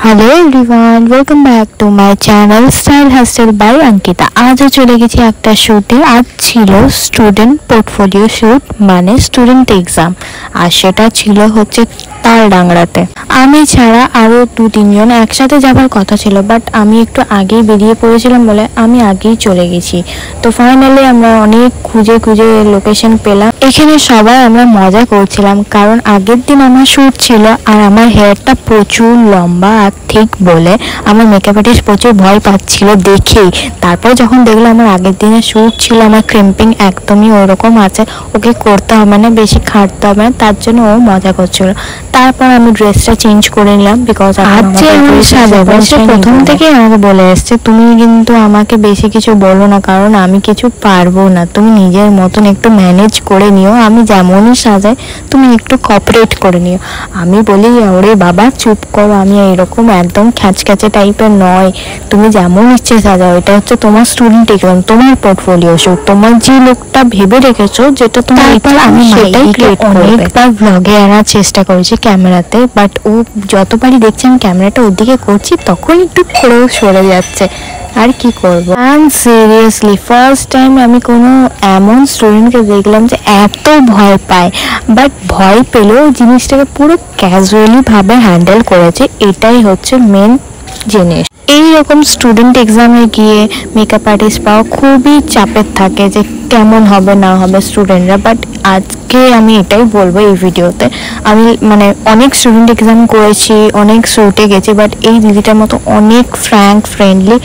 Hello everyone, welcome back to my channel style hustle by Ankita. আজও চলে গেছি একটা শ্যুটে। আজ ছিল স্টুডেন্ট পোর্টফোলিও শ্যুট, মানে স্টুডেন্ট এক্সাম, আর সেটা ছিল হচ্ছে তালডাংরাতে। আমি ছাড়া আরও 2-3 জন একসাথে যাবার কথা ছিল, বাট আমি একটু আগেই বেরিয়ে পড়েছিলাম বলে আমি আগেই চলে গেছি। তো ফাইনালি আমরা অনেক খুঁজে খুঁজে লোকেশন পেলাম। এখানে সবাই আমরা মজা করছিলাম, কারণ আগের দিন আমার শ্যুট ছিল আর আমার হেয়ারটা প্রচুর লম্বা আর ঠিক বলে আমার মেকআপ আর্টিস্ট প্রচুর ভয় পাচ্ছিল দেখেই। তারপর যখন দেখলো আমার আগের দিনের শ্যুট ছিল, আমার ক্রিম্পিং একদমই ওরকম আছে, ওকে করতে হবে না, বেশি খাটতে হবে না, তার জন্য ও মজা করছিল। তারপর আমি ড্রেসটা চেঞ্জ করে নিলাম, বিকজ আজ যে আমি সাজাবো সে প্রথম থেকেই আমাকে বলে এসছে, তুমি কিন্তু আমাকে বেশি কিছু বলো না, কারণ আমি কিছু পারবো না, তুমি নিজের মতন একটু ম্যানেজ করে নিও, আমি যেমনই সাজাই তুমি একটু কোঅপারেট করে নিও। আমি বলি, ওরে বাবা চুপ করো, আমি এরকম একদম খ্যাচখ্যাচে টাইপের নয়, তুমি যেমন ইচ্ছে সাজাও, এটা হচ্ছে তোমার স্টুডেন্ট এক্সাম, তোমার পোর্টফোলিও শ্যুট, তোমার যে লোকটা ভেবে রেখেছো যেটা তোমার ইচ্ছা, আমি সেটাই ক্রিয়েট করব। অনেকবার ব্লগে আনার চেষ্টা করেছি ক্যামেরাতে, বাট ও যতবারই দেখছি আমি ক্যামেরাটা ওর দিকে করছি তখন একটু করেও সরে যাচ্ছে, আর কি করবো। অ্যান্ড সিরিয়াসলি ফার্স্ট টাইম আমি কোনো এমন স্টুডেন্টকে দেখলাম যে এত ভয় পায়, বাট ভয় পেলেও জিনিসটাকে পুরো ক্যাজুয়ালি ভাবে হ্যান্ডেল করেছে, এটাই হচ্ছে মেন জিনিস। এইরকম স্টুডেন্ট এক্সামে গিয়ে মেকআপ আর্টিস্ট পাওয়া খুবই চাপের থাকে যে কেমন হবে না হবে স্টুডেন্টরা, বাট আজকে আমি এটাই বলবো এই ভিডিওতে, আমি মানে অনেক স্টুডেন্ট এক্সাম করেছি, অনেক শ্যুটে গেছি, বাট এই দিদিটার মতো অনেক ফ্র্যাঙ্ক ফ্রেন্ডলি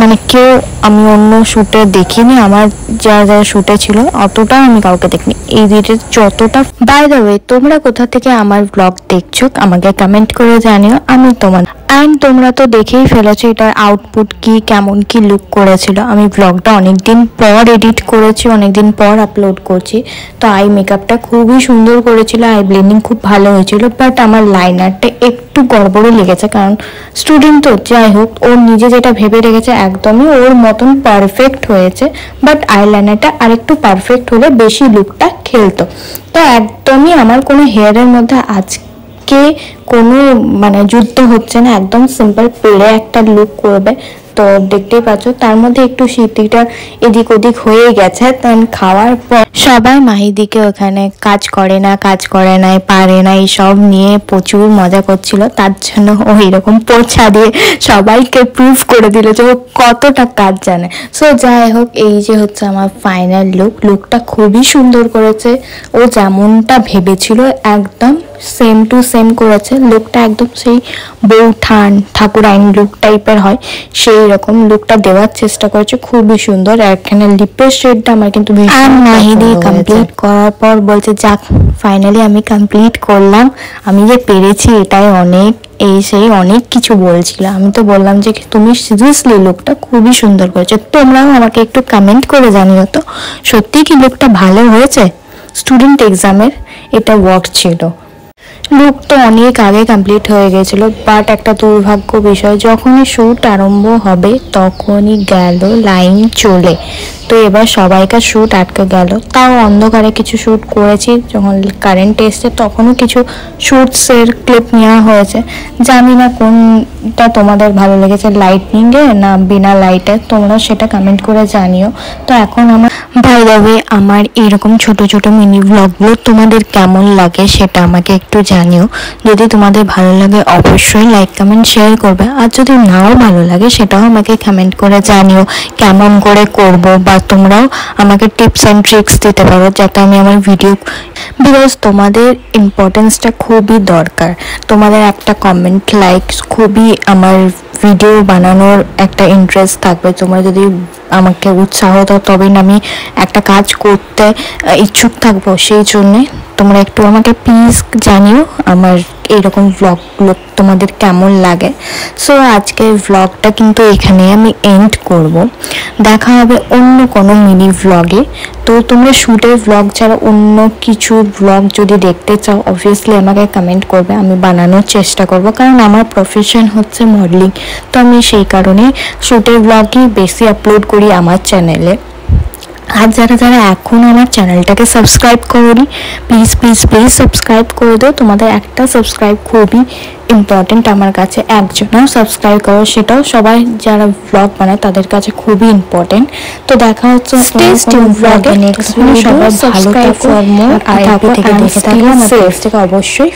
মানে কেউ আমি অন্য শ্যুটে দেখিনি, আমার যারা যারা শ্যুটে ছিল অতটা আমি কাউকে দেখিনি এই দিদিটা যতটা। বাই দ্য ওয়ে, তোমরা কোথা থেকে আমার ব্লগ দেখছো আমাকে কমেন্ট করে জানিও, আমি তোমার। অ্যান্ড তোমরা তো দেখেই ফেলেছো এটার আউটপুট কি, কেমন কি লুক করেছিল। আমি ব্লগটা অনেকদিন পর এডিট করেছি, অনেকদিন পর আপলোড করছি। তো আই মেকআপটা খুবই সুন্দর করেছিল, আই ব্লেন্ডিং খুব ভালো হয়েছিল, বাট আমার লাইনারটা একটু গড়বড়ে লেগেছে, কারণ স্টুডেন্ট তো যাই হোক, ওর নিজে যেটা ভেবে রেখেছে একদমই ওর মতন পারফেক্ট হয়েছে, বাট আইলাইনারটা আরেকটু পারফেক্ট হলে বেশি লুকটা খেলতো। তো একদমই আমার কোনো হেয়ারের মধ্যে আজকে কোনো মানে যুদ্ধ হচ্ছে না, একদম সিম্পল পেড়ে একটা লুক করবে। তো দেখতেই পাচ্ছ তার মধ্যে একটু শীতটা এদিক ওদিক হয়ে গেছে, কারণ খাওয়ার পর সবাই মাহিদিকে ওখানে কাজ করে না পারে না এইসব নিয়ে প্রচুর মজা করছিল, তার জন্য ও এরকম পোছা দিয়ে সবাইকে প্রুভ করে দিল যে ও কতটা কাজ জানে। সো যাই হোক, এই যে হচ্ছে আমার ফাইনাল লুকটা খুবই সুন্দর করেছে, ও যেমনটা ভেবেছিল একদম সেম টু সেম করেছে। লুকটা একদম সেই বৌঠান ঠাকুরাইন লুক টাইপের হয়, সেই রকম লুকটা দেওয়ার চেষ্টা করেছে, খুবই সুন্দর। আর এখানে লিপের শেডটা আমার কিন্তু মাহিদি কমপ্লিট করার পর বলছে, যাক ফাইনালি আমি কমপ্লিট করলাম, আমি যে পেরেছি এটাই অনেক, এই সেই অনেক কিছু বলছিল। আমি তো বললাম যে তুমি সিরিয়াসলি লুকটা খুবই সুন্দর করেছো, তোমরাও আমাকে একটু কমেন্ট করে জানিও তো সত্যি কি লুকটা ভালো হয়েছে। স্টুডেন্ট এক্সামের এটা ওয়ার্ক ছিল। লুক তো অনেক আগে কমপ্লিট হয়ে গেছিল, বাট একটা দুর্ভাগ্য বিষয়, যখনই শ্যুট আরম্ভ হবে তখনই গেল লাইন চলে। তো এবার সবাইকার শ্যুট আটকে গেল, তাও অন্ধকারে কিছু শ্যুট করেছি, যখন কারেন্ট এসছে তখনও কিছু শ্যুটসের ক্লিপ নেওয়া হয়েছে। জানি না কোনটা তোমাদের ভালো লেগেছে, লাইটনিংয়ে না বিনা লাইটে, তোমরা সেটা কমেন্ট করে জানিও। তো এখন আমার বাই দ্য ওয়ে, আমার এরকম ছোট ছোট মিনি ব্লগগুলো তোমাদের কেমন লাগে সেটা আমাকে একটু জানিও। যদি তোমাদের ভালো লাগে অবশ্যই লাইক কমেন্ট শেয়ার করবে, আর যদি নাও ভালো লাগে সেটাও আমাকে কমেন্ট করে জানিও কেমন করে করব, বা তোমরাও আমাকে টিপস অ্যান্ড ট্রিক্স দিতে পারো যাতে আমি আমার ভিডিও, বিকজ তোমাদের ইম্পর্টেন্সটা খুবই দরকার, তোমাদের একটা কমেন্ট লাইক খুবই আমার ভিডিও বানানোর একটা ইন্টারেস্ট থাকবে। তোমরা যদি আমাকে উৎসাহ দাও তবেই আমি একটা কাজ করতে ইচ্ছুক থাকবো, সেই জন্যে তোমরা একটু আমাকে প্লিজ জানিও আমার এইরকম ব্লগগুলো তোমাদের কেমন লাগে। সো আজকের ব্লগটা কিন্তু এখানে আমি এন্ড করব, দেখা হবে অন্য কোনো মিনি ব্লগে। তো তোমরা শ্যুটের ব্লগ ছাড়া অন্য কিছু ব্লগ যদি দেখতে চাও অবভিয়াসলি আমাকে কমেন্ট করবে, আমি বানানোর চেষ্টা করব, কারণ আমার প্রফেশন হচ্ছে মডেলিং, তো আমি সেই কারণে শ্যুটের ব্লগই বেশি আপলোড করি আমার চ্যানেলে। আর যারা যারা এখনও আমার চ্যানেলটাকে সাবস্ক্রাইব করোনি, প্লিজ প্লিজ প্লিজ সাবস্ক্রাইব করে দিও। তোমাদের একটা সাবস্ক্রাইব খুবই ইম্পর্টেন্ট আমার কাছে, একজনও সাবস্ক্রাইব করো, সেটাও সবাই যারা ব্লগ বানায় তাদের কাছে খুবই ইম্পর্টেন্ট। তো দেখা হচ্ছে ব্লগে নেক্সট ভিডিও। সবাই ভালো থাকো আর থেকে দেখে থাকলে আমার পেজটাকে অবশ্যই